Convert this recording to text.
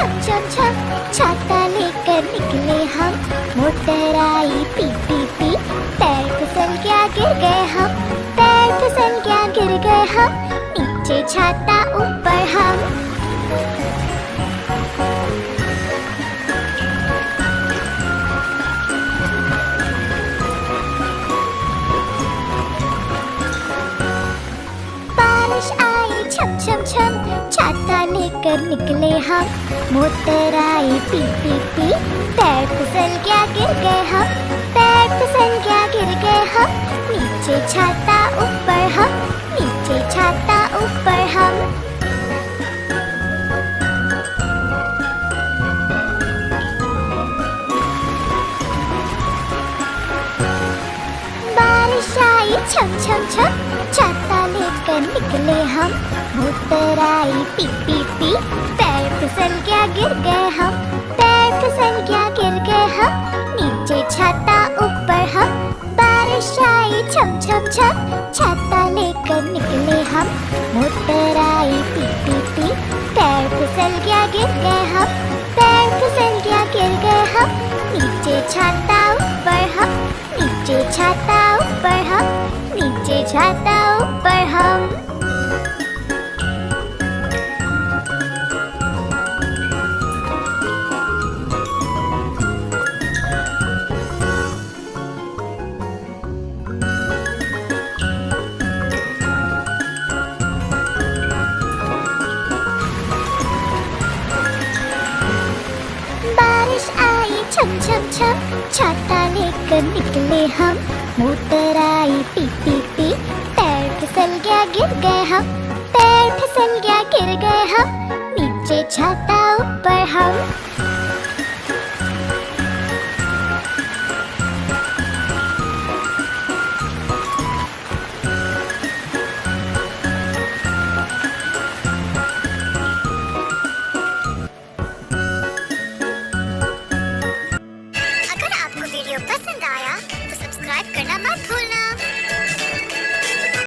छम छम छम छाता लेकर निकले हम। Motor I P P P, पैर फिसल गया गिर गए हम। पैर फिसल गया गिर गए हम, नीचे छाता ऊपर हम। बारिश आई छम छम छम छाता लेकर निकले हम। Motor I P P P, पैर फिसल गया गिर गए हम। पैर फिसल गया गिर गए हम, नीचे छाता ऊपर हम। नीचे छाता ऊपर हम। बारिश आई छम छम छम छाता लेकर निकले हम। Motor I P P P, पैर फिसल गया गिर गए हम। पैर फिसल गया गिर गए हम, नीचे छाता ऊपर हम। बारिश आई छम छम छम छाता लेकर निकले हम। Motor I P P P, पैर फिसल गया गिर गए हम। पैर फिसल गया गिर गए हम, नीचे छाता ऊपर हम। नीचे छाता ऊपर हम। नीचे छाता ऊपर हम। बारिश आई छम छम छम छाता लेकर निकले हम। Motor I P P P, पैर फिसल गया गिर गए हम। पैर फिसल गया गिर गए हम, नीचे छाता ऊपर हम।